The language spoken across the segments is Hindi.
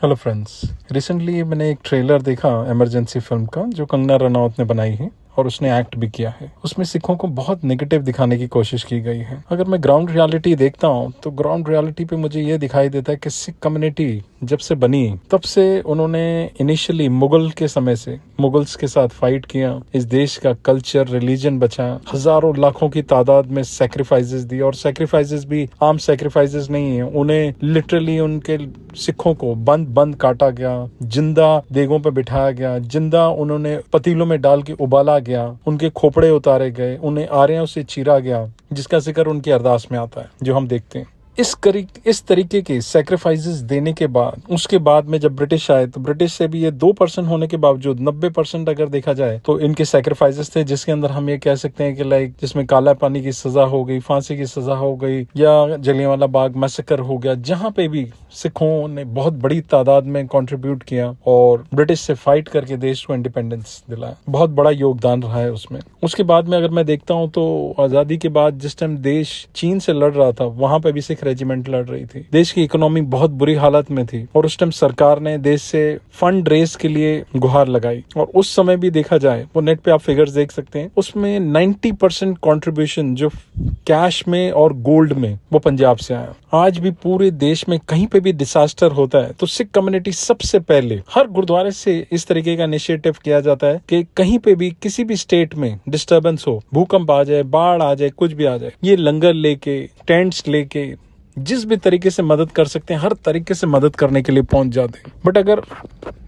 Hello friends. रिसेंटली मैंने एक ट्रेलर देखा इमरजेंसी फिल्म का, जो कंगना रनौत ने बनाई है और उसने एक्ट भी किया है। उसमें सिखों को बहुत नेगेटिव दिखाने की कोशिश की गई है। अगर मैं ग्राउंड रियलिटी देखता हूँ तो ग्राउंड रियलिटी पे मुझे ये दिखाई देता है कि सिख कम्युनिटी जब से बनी तब से उन्होंने इनिशियली मुगल के समय से मुगल्स के साथ फाइट किया, इस देश का कल्चर रिलीजन बचाया, हजारों लाखों की तादाद में सैक्रिफाइसेस दी। और सैक्रिफाइसेस भी आम सैक्रिफाइसेस नहीं है, उन्हें लिटरली उनके सिखों को बंद बंद काटा गया, जिंदा देगों पे बिठाया गया, जिंदा उन्होंने पतीलों में डाल के उबाला गया, उनके खोपड़े उतारे गए, उन्हें आरियों से चीरा गया, जिसका जिक्र उनकी अरदास में आता है जो हम देखते हैं। इस तरीके के सैक्रिफाइसेस देने के बाद उसके बाद में जब ब्रिटिश आए तो ब्रिटिश से भी ये 2% होने के बावजूद 90% अगर देखा जाए तो इनके सैक्रिफाइसेस थे, जिसके अंदर हम ये कह सकते हैं कि लाइक जिसमें काला पानी की सजा हो गई, फांसी की सजा हो गई, या जलियांवाला बाग मैसेकर हो गया, जहां पे भी सिखों ने बहुत बड़ी तादाद में कंट्रीब्यूट किया और ब्रिटिश से फाइट करके देश को इंडिपेंडेंस दिलाया। बहुत बड़ा योगदान रहा है उसमें। उसके बाद में अगर मैं देखता हूँ तो आजादी के बाद जिस टाइम देश चीन से लड़ रहा था, वहां पे भी सिख रेजिमेंट लड़ रही थी। देश की इकोनॉमी बहुत बुरी हालत में थी और उस टाइम सरकार ने देश से फंड रेज के लिए गुहार लगाई। और उस समय भी देखा जाए, वो नेट पे आप फिगर्स देख सकते हैं, उसमें 90% कॉन्ट्रीब्यूशन जो कैश में और गोल्ड में वो पंजाब से आया। आज भी पूरे देश में कहीं पे भी डिसास्टर होता है तो सिख कम्युनिटी सबसे पहले हर गुरुद्वारे से इस तरीके का इनिशिएटिव किया जाता है कि कहीं पे भी किसी भी स्टेट में डिस्टर्बेंस हो, भूकंप आ जाए, बाढ़ आ जाए, कुछ भी आ जाए, ये लंगर लेके, टेंट्स लेके, जिस भी तरीके से मदद कर सकते हैं हर तरीके से मदद करने के लिए पहुंच जाते हैं। बट अगर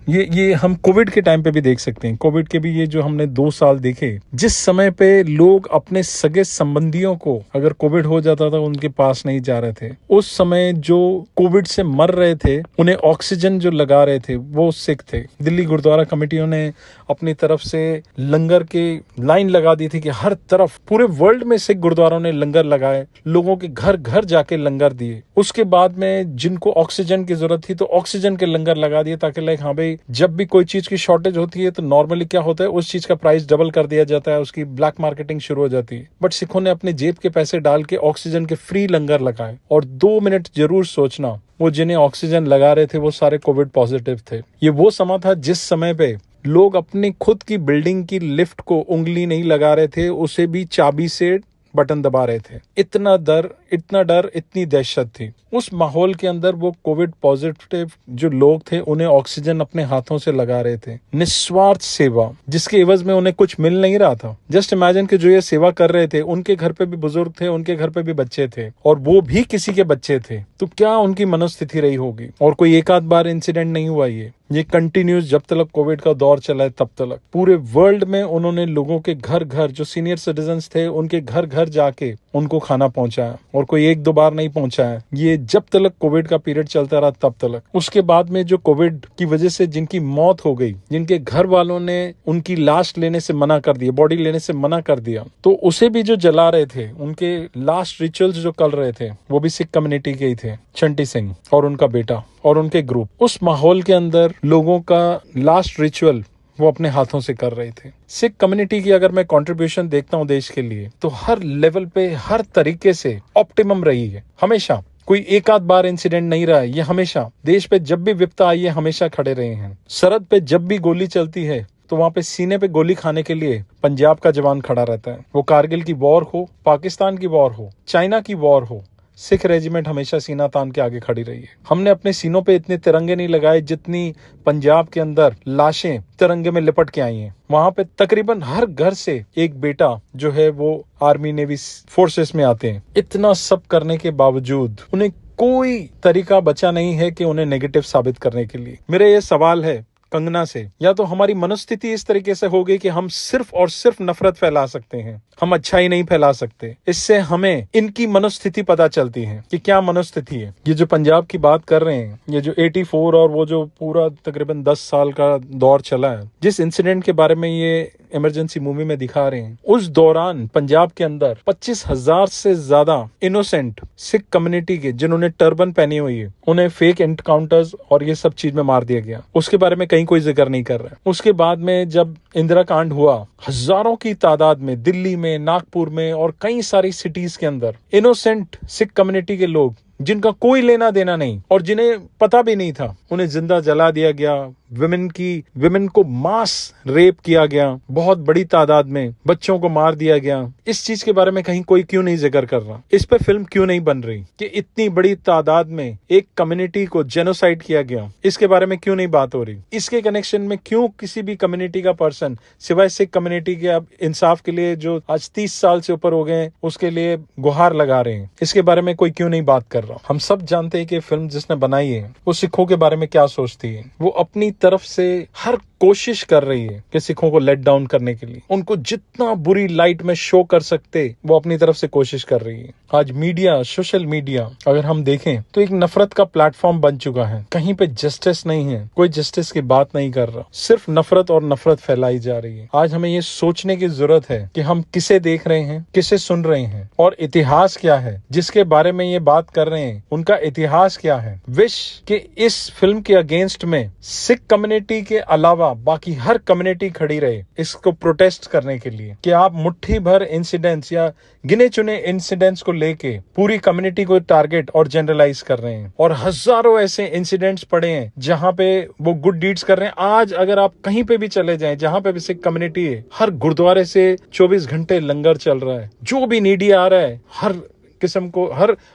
ये हम कोविड के टाइम पे भी देख सकते हैं। कोविड के भी ये जो हमने 2 साल देखे, जिस समय पे लोग अपने सगे संबंधियों को अगर कोविड हो जाता था उनके पास नहीं जा रहे थे, उस समय जो कोविड से मर रहे थे उन्हें ऑक्सीजन जो लगा रहे थे वो सिख थे। दिल्ली गुरुद्वारा कमेटियों ने अपनी तरफ से लंगर के लाइन लगा दी थी कि हर तरफ पूरे वर्ल्ड में सिख गुरुद्वारों ने लंगर लगाए, लोगों के घर घर जाके लंगर दिए। उसके बाद में जिनको ऑक्सीजन की जरूरत थी तो ऑक्सीजन के लंगर लगा दिए, ताकि लाइक हाँ भाई जब भी कोई चीज की शॉर्टेज होती है तो नॉर्मली क्या होता है, उस चीज का प्राइस डबल कर दिया जाता है, उसकी ब्लैक मार्केटिंग शुरू हो जाती है। बट सिखों ने अपने जेब के पैसे डाल के ऑक्सीजन के फ्री लंगर लगाए। और 2 मिनट जरूर सोचना, वो जिन्हें ऑक्सीजन लगा रहे थे वो सारे कोविड पॉजिटिव थे। ये वो समय था जिस समय पे लोग अपनी खुद की बिल्डिंग की लिफ्ट को उंगली नहीं लगा रहे थे, उसे भी चाबी से बटन दबा रहे थे। इतना डर, इतनी दहशत थी। उस माहौल के अंदर वो कोविड पॉजिटिव जो लोग थे उन्हें ऑक्सीजन अपने हाथों से लगा रहे थे। निस्वार्थ सेवा, जिसके एवज में उन्हें कुछ मिल नहीं रहा था। जस्ट इमेजिन कि जो ये सेवा कर रहे थे उनके घर पे भी बुजुर्ग थे, उनके घर पे भी बच्चे थे और वो भी किसी के बच्चे थे, तो क्या उनकी मनोस्थिति रही होगी। और कोई एक आध बार इंसिडेंट नहीं हुआ, ये कंटिन्यूस जब तक कोविड का दौर चला है तब तक पूरे वर्ल्ड में उन्होंने लोगों के घर घर, जो सीनियर सिटीजन्स थे उनके घर घर जाके उनको खाना पहुंचाया। और कोई 1-2 बार नहीं पहुंचाया, ये जब तक कोविड का पीरियड चलता रहा तब तक। उसके बाद में जो कोविड की वजह से जिनकी मौत हो गई, जिनके घर वालों ने उनकी लाश लेने से मना कर दिया, बॉडी लेने से मना कर दिया, तो उसे भी जो जला रहे थे, उनके लास्ट रिचुअल्स जो कर रहे थे वो भी सिख कम्युनिटी के ही थे। चंटी सिंह और उनका बेटा और उनके ग्रुप, उस माहौल के अंदर लोगों का लास्ट रिचुअल वो अपने हाथों से कर रहे थे। सिख कम्युनिटी की अगर मैं कंट्रीब्यूशन देखता हूं देश के लिए, तो हर लेवल पे हर तरीके से ऑप्टिमम रही है। हमेशा कोई एक आध बार इंसिडेंट नहीं रहा है, ये हमेशा देश पे जब भी विपदा आई है हमेशा खड़े रहे हैं। सरहद पे जब भी गोली चलती है तो वहां पे सीने पे गोली खाने के लिए पंजाब का जवान खड़ा रहता है। वो कारगिल की वॉर हो, पाकिस्तान की वॉर हो, चाइना की वॉर हो, सिख रेजिमेंट हमेशा सीना तान के आगे खड़ी रही है। हमने अपने सीनों पे इतने तिरंगे नहीं लगाए जितनी पंजाब के अंदर लाशें तिरंगे में लिपट के आई हैं। वहां पे तकरीबन हर घर से एक बेटा जो है वो आर्मी नेवी फोर्सेस में आते हैं। इतना सब करने के बावजूद उन्हें कोई तरीका बचा नहीं है कि उन्हें नेगेटिव साबित करने के लिए। मेरा ये सवाल है कंगना से, या तो हमारी मनोस्थिति इस तरीके से हो गई कि हम सिर्फ और सिर्फ नफरत फैला सकते हैं, हम अच्छाई नहीं फैला सकते। इससे हमें इनकी मनोस्थिति पता चलती है कि क्या मनोस्थिति है। ये जो पंजाब की बात कर रहे हैं, ये जो 84 और वो जो पूरा तकरीबन 10 साल का दौर चला है, जिस इंसिडेंट के बारे में ये इमरजेंसी मूवी में दिखा रहे हैं, उस दौरान पंजाब के अंदर 25,000 से ज्यादा इनोसेंट सिख कम्युनिटी के, जिन्होंने टर्बन पहनी हुई है, उन्हें फेक एनकाउंटर्स और ये सब चीज में मार दिया गया। उसके बारे में कहीं कोई जिक्र नहीं कर रहा है। उसके बाद में जब इंदिरा कांड हुआ, हजारों की तादाद में दिल्ली में, नागपुर में और कई सारी सिटीज के अंदर इनोसेंट सिख कम्युनिटी के लोग जिनका कोई लेना देना नहीं और जिन्हें पता भी नहीं था, उन्हें जिंदा जला दिया गया। विमेन को मास रेप किया गया, बहुत बड़ी तादाद में बच्चों को मार दिया गया। इस चीज के बारे में कहीं कोई क्यों नहीं जिक्र कर रहा? इस पे फिल्म क्यों नहीं बन रही कि इतनी बड़ी तादाद में एक कम्युनिटी को जेनोसाइड किया गया? इसके बारे में क्यों नहीं बात हो रही? इसके कनेक्शन में क्यों किसी भी कम्युनिटी का पर्सन सिवाय सिख कम्युनिटी के अब इंसाफ के लिए जो आज 30 साल से ऊपर हो गए उसके लिए गुहार लगा रहे हैं, इसके बारे में कोई क्यों नहीं बात कर रहा? हम सब जानते हैं कि फिल्म जिसने बनाई है वो सिखों के बारे में क्या सोचती है। वो अपनी तरफ से हर कोशिश कर रही है कि सिखों को लेट डाउन करने के लिए, उनको जितना बुरी लाइट में शो कर सकते वो अपनी तरफ से कोशिश कर रही है। आज मीडिया, सोशल मीडिया अगर हम देखें तो एक नफरत का प्लेटफॉर्म बन चुका है। कहीं पे जस्टिस नहीं है, कोई जस्टिस की बात नहीं कर रहा, सिर्फ नफरत और नफरत फैलाई जा रही है। आज हमें ये सोचने की जरूरत है कि हम किसे देख रहे हैं, किसे सुन रहे हैं और इतिहास क्या है जिसके बारे में ये बात कर रहे हैं, उनका इतिहास क्या है। विश कि इस फिल्म के अगेंस्ट में सिख कम्युनिटी के अलावा बाकी हर कम्युनिटी खड़ी रहे इसको प्रोटेस्ट करने के लिए, कि आप मुट्ठी भर इंसिडेंट्स या गिने चुने इंसिडेंट्स को लेके पूरी कम्युनिटी को टारगेट और जनरलाइज कर रहे हैं। और हजारों ऐसे इंसिडेंट्स पड़े हैं जहां पे वो गुड डीड्स कर रहे हैं। आज अगर आप कहीं पे भी चले जाएं जहां पे भी सिख कम्युनिटी है, हर गुरुद्वारे से 24 घंटे लंगर चल रहा है। जो भी नीडी आ रहा है, हर किस्म को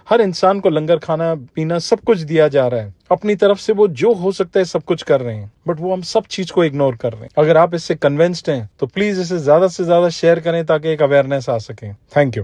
हर इंसान को लंगर, खाना पीना सब कुछ दिया जा रहा है। अपनी तरफ से वो जो हो सकता है सब कुछ कर रहे हैं, बट वो हम सब चीज को इग्नोर कर रहे हैं। अगर आप इससे कन्विंस्ड हैं तो प्लीज इसे ज्यादा से ज्यादा शेयर करें ताकि एक अवेयरनेस आ सके। Thank you.